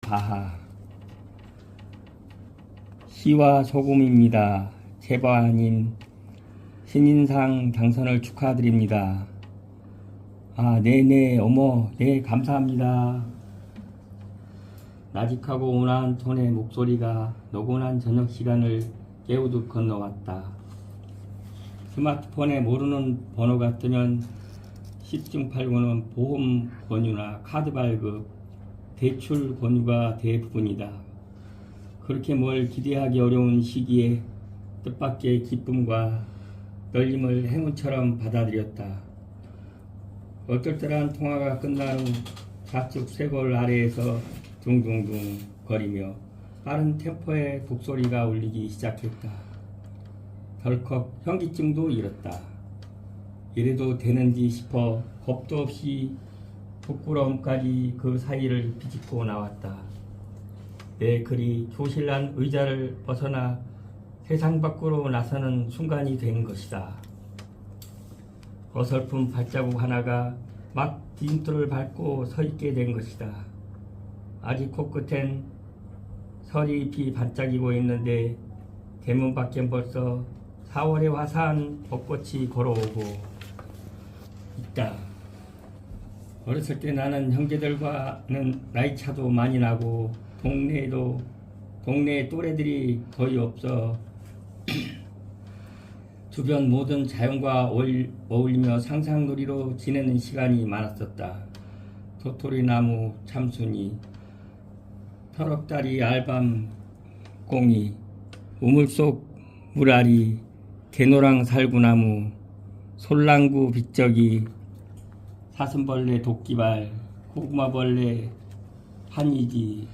바하 시와 소금입니다. 제보아님 신인상 당선을 축하드립니다. 네네 어머 네 감사합니다. 나직하고 온화한 톤의 목소리가 노곤한 저녁 시간을 깨우듯 건너왔다. 스마트폰에 모르는 번호가 뜨면 10중 8구는 보험 권유나 카드 발급, 대출 권유가 대부분이다. 그렇게 뭘 기대하기 어려운 시기에 뜻밖의 기쁨과 떨림을 행운처럼 받아들였다. 어떨 때란 통화가 끝난 후 좌측 쇄골 아래에서 둥둥둥 거리며 빠른 템포의 북소리가 울리기 시작했다. 덜컥 현기증도 잃었다. 이래도 되는지 싶어 겁도 없이 부끄러움까지 그 사이를 비집고 나왔다. 내 그리 조실난 의자를 벗어나 세상 밖으로 나서는 순간이 된 것이다. 어설픈 발자국 하나가 막 디딤돌을 밟고 서 있게 된 것이다. 아직 코끝엔 서리잎이 반짝이고 있는데 대문 밖엔 벌써 4월의 화사한 벚꽃이 걸어오고 있다. 어렸을 때 나는 형제들과는 나이차도 많이 나고 동네에 또래들이 거의 없어 주변 모든 자연과 어울리며 상상놀이로 지내는 시간이 많았었다. 도토리나무 참순이, 터럭다리 알밤꽁이, 우물속 물아리, 개노랑 살구나무, 솔랑구 빗저기, 사슴벌레 도끼발, 고구마벌레 판이지,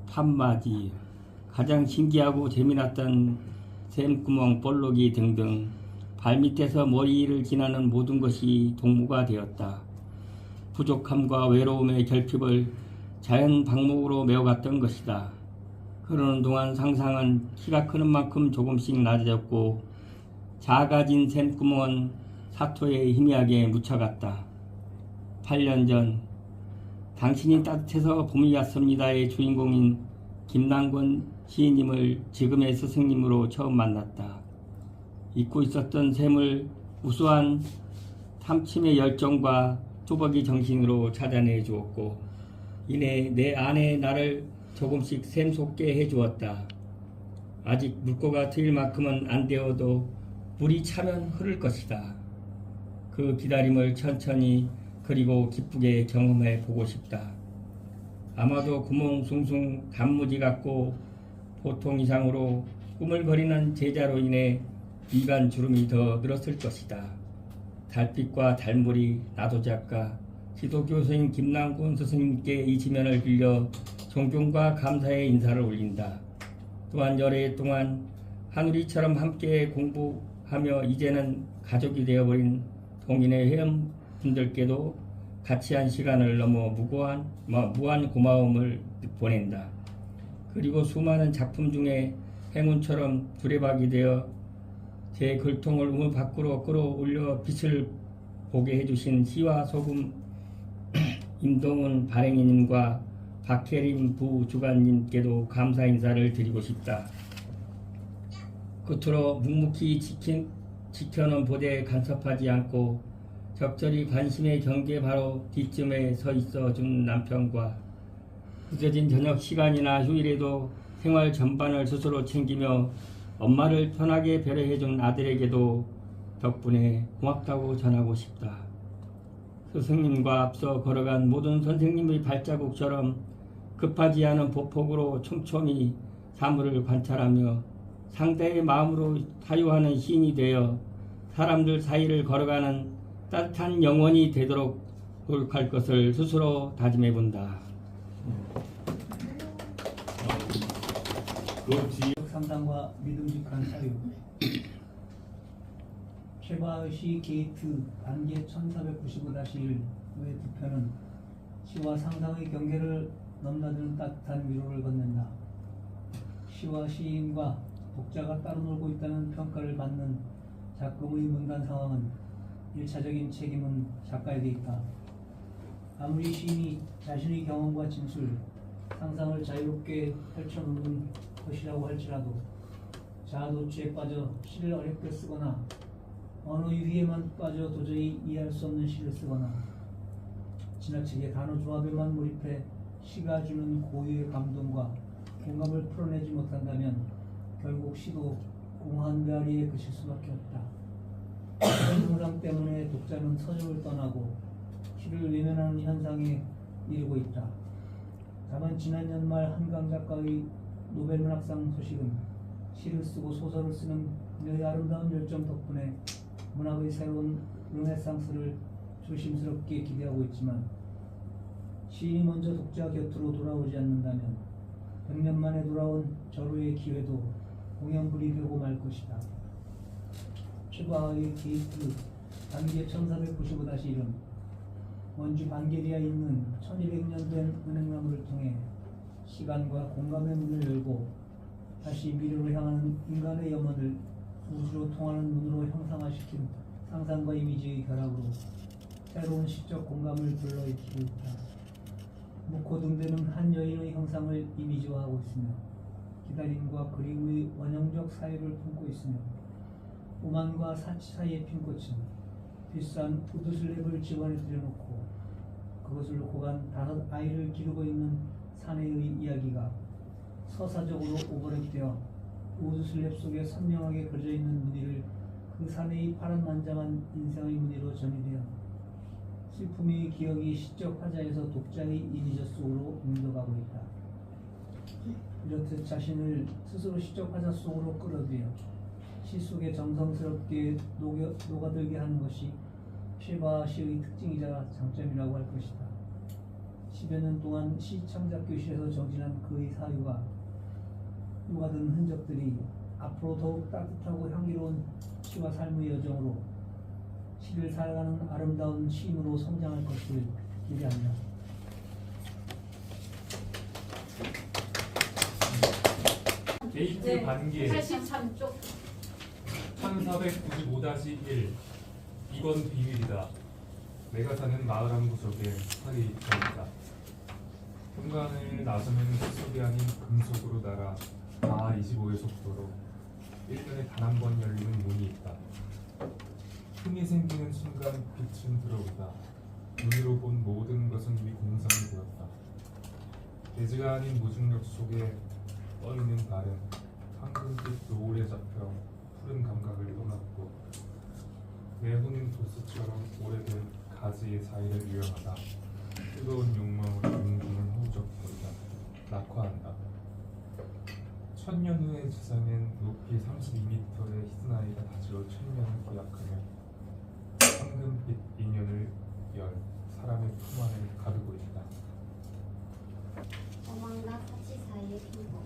판마지, 가장 신기하고 재미났던 샘구멍 볼록이 등등 발밑에서 머리를 지나는 모든 것이 동무가 되었다. 부족함과 외로움의 결핍을 자연 방목으로 메워갔던 것이다. 그러는 동안 상상은 키가 크는 만큼 조금씩 낮아졌고 작아진 샘구멍은 사토에 희미하게 묻혀갔다. 8년 전 당신이 따뜻해서 봄이 왔습니다의 주인공인 김남권 시인님을 지금의 스승님으로 처음 만났다. 잊고 있었던 샘을 우수한 탐침의 열정과 뚜벅이 정신으로 찾아내 주었고 이내 내 안에 나를 조금씩 샘솟게 해주었다. 아직 물고가 트일 만큼은 안 되어도 물이 차면 흐를 것이다. 그 기다림을 천천히 그리고 기쁘게 경험해 보고 싶다. 아마도 구멍 숭숭 단무지 같고 보통 이상으로 꾸물거리는 제자로 인해 미간 주름이 더 늘었을 것이다. 달빛과 달물이 나도 작가 지도교수인 김남권 스승님께 이 지면을 빌려 존경과 감사의 인사를 올린다. 또한 여러 동안 하누리처럼 함께 공부하며 이제는 가족이 되어버린 동인의 회원분들께도 같이 한 시간을 넘어 무한 고마움을 보낸다. 그리고 수많은 작품 중에 행운처럼 두레박이 되어 제 글통을 우물 밖으로 끌어올려 빛을 보게 해주신 시와 소금 임동훈 발행인님과 박혜림 부주관님께도 감사 인사를 드리고 싶다. 끝으로 묵묵히 지켜놓은 보대에 간섭하지 않고 적절히 관심의 경계 바로 뒷쯤에 서 있어 준 남편과 늦어진 저녁 시간이나 휴일에도 생활 전반을 스스로 챙기며 엄마를 편하게 배려해준 아들에게도 덕분에 고맙다고 전하고 싶다. 스승님과 앞서 걸어간 모든 선생님의 발자국처럼 급하지 않은 보폭으로 촘촘히 사물을 관찰하며 상대의 마음으로 사유하는 시인이 되어 사람들 사이를 걸어가는 따뜻한 영혼이 되도록 노력할 것을 스스로 다짐해 본다. 상상과 믿음직한 사유. 최바의 시 게이트 반개 1495-1 외 두 편은 시와 상상의 경계를 넘나드는 따뜻한 위로를 건넨다. 시와 시인과 독자가 따로 놀고 있다는 평가를 받는 작금의 문단 상황은 1차적인 책임은 작가에게 있다. 아무리 시인이 자신의 경험과 진술, 상상을 자유롭게 펼쳐놓는 것이라고 할지라도 자아도취에 빠져 시를 어렵게 쓰거나 언어 유희에만 빠져 도저히 이해할 수 없는 시를 쓰거나 지나치게 단어 조합에만 몰입해 시가 주는 고유의 감동과 공감을 풀어내지 못한다면 결국 시도 공허한 메아리에 그칠 수밖에 없다. 이런 현상 때문에 독자는 서적을 떠나고 시를 외면하는 현상에 이르고 있다. 다만 지난 연말 한강 작가의 노벨 문학상 소식은 시를 쓰고 소설을 쓰는 그녀의 아름다운 열정 덕분에 문학의 새로운 르네상스를 조심스럽게 기대하고 있지만 시인이 먼저 독자 곁으로 돌아오지 않는다면 100년 만에 돌아온 절호의 기회도 공연불이 되고 말 것이다. 최과의 게이트 단기의 1495-1은 원주 반게리아에 있는 1200년 된 은행나무를 통해 시간과 공감의 문을 열고 다시 미래로 향하는 인간의 염원을 우주로 통하는 문으로 형상화시킨 상상과 이미지의 결합으로 새로운 시적 공감을 불러일으키고 있다. 묵고 등대는 한 여인의 형상을 이미지화하고 있으며 기다림과 그리움의 원형적 사유를 품고 있으며 오만과 사치 사이에 핀 꽃은 비싼 우드슬랩을 집안에 들여놓고 그것을 놓고 간 5 아이를 기르고 있는 사내의 이야기가 서사적으로 오버랩되어 우드슬랩 속에 선명하게 그려져 있는 무늬를 그 사내의 파란만장한 인생의 무늬로 전이되어 슬픔의 기억이 시적 화자에서 독자의 이미지 속으로 옮겨가고 있다. 이렇듯 자신을 스스로 시적 화자 속으로 끌어들여 시 속에 정성스럽게 녹아들게 하는 것이 최과 시의 특징이자 장점이라고 할 것이다. 10여 년 동안 시 창작 교실에서 정진한 그의 사유가 녹아든 흔적들이 앞으로 더욱 따뜻하고 향기로운 시와 삶의 여정으로 시를 살아가는 아름다운 시인으로 성장할 것을 기대한다. 게이트 반개 83쪽 1495-1 이건 비밀이다. 내가 사는 마을 한 구석에 살이 있다. 현관을 나서면 숲속이 아닌 금속으로 날아 마하 25의 속도로 1년에 단 한 번 열리는 문이 있다. 흠이 생기는 순간 빛은 들어오다. 눈으로 본 모든 것은 이미 공상이 되었다. 대지가 아닌 무중력 속에 떠있는 달은 황금빛 노을에 잡혀 푸른 감각을 떠났고 매훈인 도스처럼 오래된 가지의 사이를 유영하다. 뜨거운 욕망으로 용궁을 허우적거리다. 낙화한다. 1000년 후의 지상엔 높이 32m의 히스나이가 다지러 천년을 기약하며 황금빛 인연을 열 사람의 품 안을 가두고 있다. 어망과 사치 사이의 핑퐁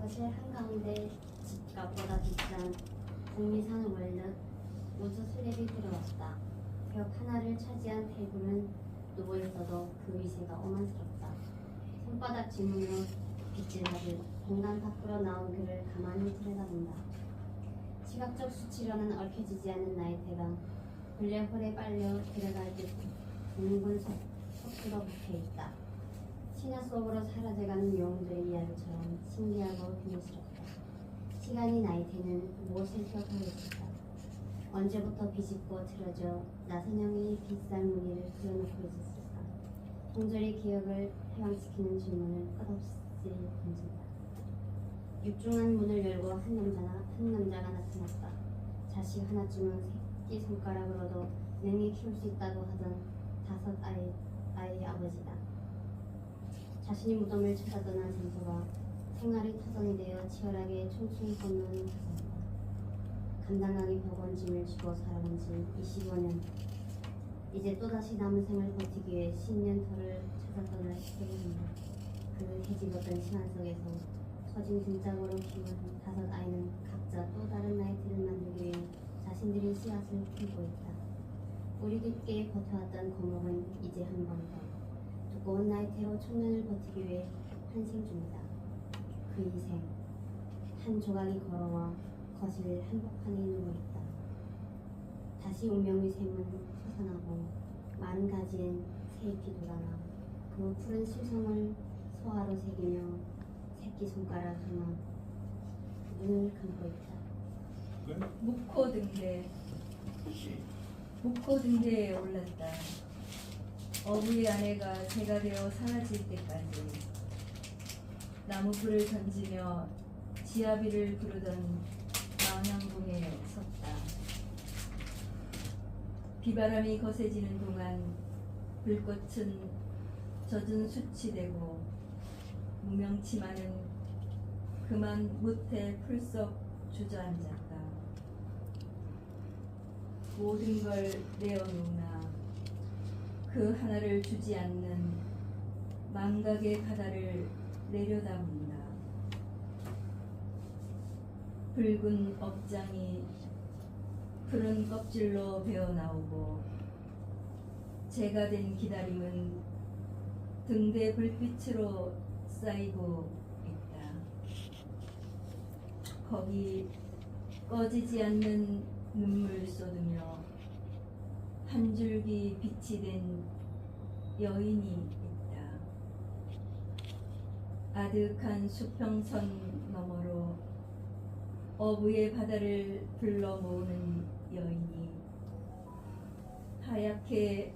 거실 한가운데 집값보다 비싼 북미산 월드 우주 슬랩이 들어왔다. 벽 하나를 차지한 테이블은 누워있어도 그 위세가 어만스럽다. 손바닥 지문으로 빗질 하듯 공간 밖으로 나온 그를 가만히 들여다본다. 시각적 수치로는 얽혀지지 않은 나이테가 블랙홀에 빨려 들어갈 듯 둥근 속수로 박혀있다. 신화 속으로 사라져가는 영웅들의 이야기처럼 신기하고 비밀스럽다. 시간이 나이테는 무엇을 기억하고 있을까? 언제부터 비집고 틀어져 나선형의 비싼 무늬를 그려놓고 있었을까? 동절의 기억을 해방시키는 질문을 끝없이 던진다. 육중한 문을 열고 한 남자가 나타났다. 자식 하나쯤은 새끼손가락으로도 능히 키울 수 있다고 하던 5 아이의 아버지다. 자신이 무덤을 찾아 떠난 생소가 생활이 터전이 되어 치열하게 춤추는 걷는 가사다. 감당하기 버거운 짐을 지고 살아간 지 25년. 이제 또다시 남은 생을 버티기 위해 10년 터를 찾아 떠날 시대를 한다. 그 해집었던 시간 속에서 처진 등짝으로 키운 5 아이는 각자 또 다른 나이트를 만들기 위해 자신들의 씨앗을 품고 있다. 뿌리 깊게 버텨왔던 거목은 이제 한 번 더 두꺼운 나이테로 천년을 버티기 위해 환생 중이다. 그 인생 한 조각이 걸어와 거실 한복판에 누워있다. 다시 운명의 샘은 솟아나고 많은 가지엔 세입히 돌아라. 그 푸른 실성을 소화로 새기며 새끼손가락으로 눈을 감고 있다. 묵호 등대에 올랐다. 어부의 아내가 새가 되어 사라질 때까지 나무불을 던지며 지아비를 부르던 망향궁에 섰다. 비바람이 거세지는 동안 불꽃은 젖은 숯이 되고 무명치마는 그만 무태 풀썩 주저앉았다. 모든 걸 내어놓으나 그 하나를 주지 않는 망각의 바다를 내려다본다. 붉은 업장이 푸른 껍질로 배어나오고 재가 된 기다림은 등대 불빛으로 쌓이고 있다. 거기 꺼지지 않는 눈물 쏟으며 한 줄기 빛이 된 여인이 있다. 아득한 수평선 너머로 어부의 바다를 불러 모으는 여인이 하얗게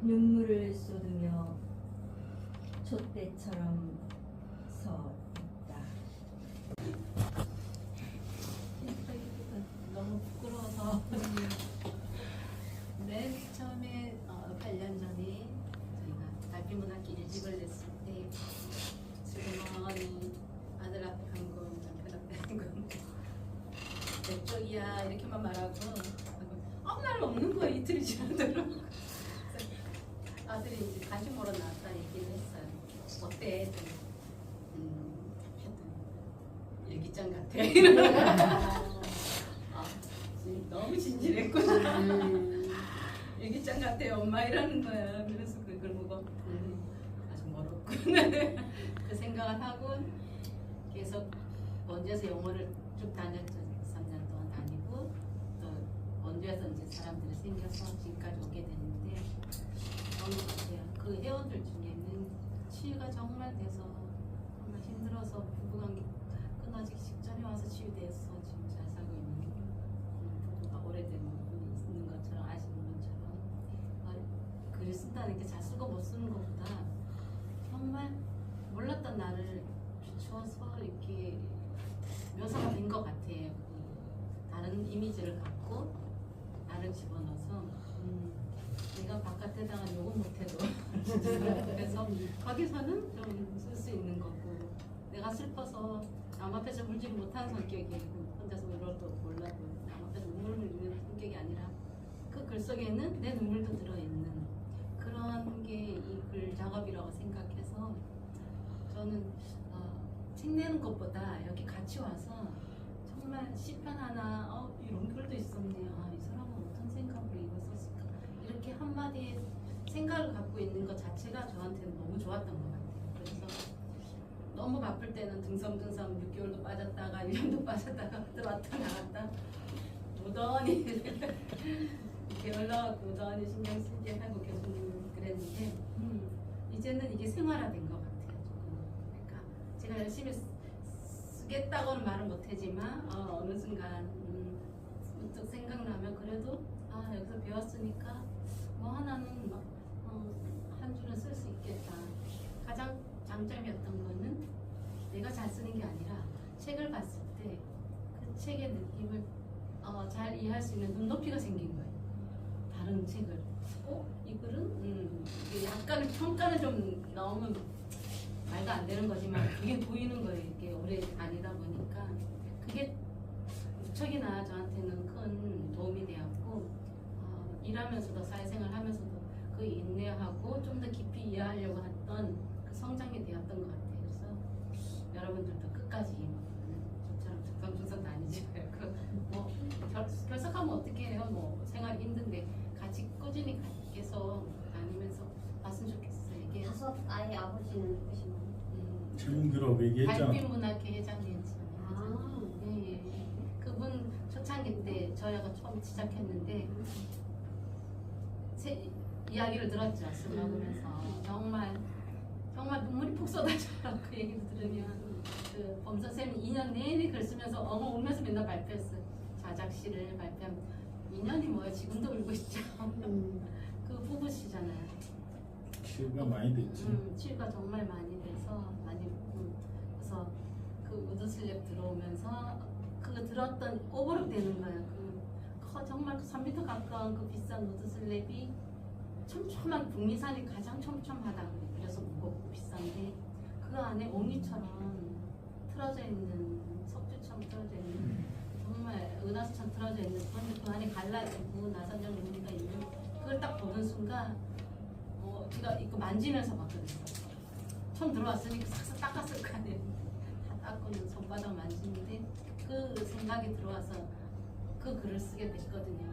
눈물을 쏟으며 촛대처럼 서 있다. 너무 부끄러워서 맨 처음에 8년 전에 저희가 달빛문학기 1집을 냈을 때 지금은 아들 앞에 한 건, 남편 앞에 한 건, 내 쪽이야 이렇게만 말하고 아무 말 없는 거야. 이틀이 지나도록. 그래서 아들이 이제 간식 먹으러 나왔다 얘기를 했어요. 어때? 일기장 같아. 너무 진실했구나. 일기장 같아요. 엄마 이라는 거야. 그래서 그걸 보고 아주 멀었구나. 그 생각을 하고 계속 원주에서 영어를 쭉 다녔죠. 3년 동안 다니고 또 원주에서 이제 사람들이 생겨서 지금까지 오게 됐는데 그런 것 같아요. 그 회원들 중에는 치유가 정말 돼서 정말 힘들어서 부부관계 끝나기 직전에 와서 치유돼서 진짜 살고 있는 부부가 오래된 분이 있는 것처럼 아시는 분처럼 글을 쓴다는 게 잘 쓰고 못 쓰는 것보다 정말 몰랐던 나를 비추어서 이렇게 묘사가 된 것 같아요. 다른 이미지를 갖고 나를 집어넣어서 내가 바깥에다가 욕은 못해도 그래서 거기서는 좀 쓸 수 있는 거고 내가 슬퍼서 남 앞에서 울지 못하는 성격이고 혼자서 울어도 몰라도 남 앞에서 눈물을 흘리는 성격이 아니라 그 글 속에는 내 눈물도 들어있는 그런 게 이 글 작업이라고 생각해서 저는 책 내는 것보다 여기 같이 와서 정말 시편 하나 이런 글도 있었네요. 이 사람은 어떤 생각으로 이걸 썼을까 이렇게 한마디의 생각을 갖고 있는 것 자체가 저한테는 너무 좋았던 것 같아요. 그래서 너무 바쁠 때는 듬성듬성 6개월도 빠졌다가 1년도 빠졌다가 들어왔다 나갔다 무던히 이렇게 올라가고 무던히 신경 쓰게 하고 교수님은 그랬는데 이제는 이게 생활화된 것 같아요. 조금. 그러니까 제가 열심히 쓰겠다고는 말은 못하지만 어느 순간 문득 생각나면 그래도 여기서 배웠으니까 뭐 하나는 한 줄은 쓸 수 있겠다. 가장 장점이었던 거는 내가 잘 쓰는 게 아니라 책을 봤을 때 그 책의 느낌을 잘 이해할 수 있는 눈높이가 생긴 거예요. 다른 책을 이 글은 이게 약간의 평가는 좀 너무 말도 안 되는 거지만 그게 보이는 거예요. 이게 오래 다니다 보니까 그게 무척이나 저한테는 큰 도움이 되었고 일하면서도 사회생활 하면서도 그 인내하고 좀 더 깊이 이해하려고 했던 그 성장이 되었던 것 같아요. 그래서 여러분들도 끝까지 저처럼 적성중성도 아니지 뭐 결석하면 어떻게 해요? 뭐 생활이 힘든데 같이 꾸준히 계속 다니면서 봤으면 좋겠어요. 이게 다섯 아이 아버지는 누구신가요? 최문규라고 얘기했잖아. 달빛문학회 회장님이잖아요. 예. 그분 초창기 때 저희가 처음 시작했는데 이야기를 들었죠. 술 먹으면서 정말 눈물이 푹 쏟아져요. 그 얘기를 들으면 그 범 선생님이 2년 내내 글 쓰면서 엉엉 울면서 맨날 발표했어요. 자작시를 발표한 2년이 뭐예요? 지금도 울고 있죠. 그 부부시잖아요. 치유가 많이 됐지. 치유가 정말 많이 돼서 많이 그래서 그 우드슬랩 들어오면서 그거 들었던 오버랩 되는 거예요. 정말 그 3m 가까운 그 비싼 우드슬랩이 촘촘한 북미산이 가장 촘촘하다 그래서 무겁고 비싼데 그 안에 옹이처럼 틀어져 있는 석주처럼 틀어져 있는 정말 은하수처럼 틀어져 있는 그런데 그 안에 갈라지고 나선정 의미가 있는 그걸 딱 보는 순간 제가 이거 만지면서 봤거든요. 처음 들어왔으니까 싹싹 닦았을 거 아니에요. 다 닦고는 손바닥 만지는데 그 생각이 들어와서 그 글을 쓰게 됐거든요.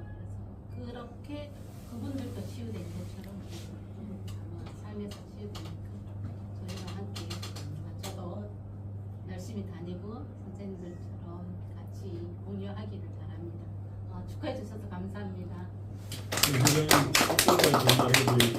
그래서 그렇게 그분들도 치유된 것처럼 아마 삶에서 치유되니까 저희와 함께 저도 열심히 다니고 선생님들처럼 같이 공유하기를 바랍니다. 축하해 주셔서 감사합니다. 선생님 속도가 전달해드리고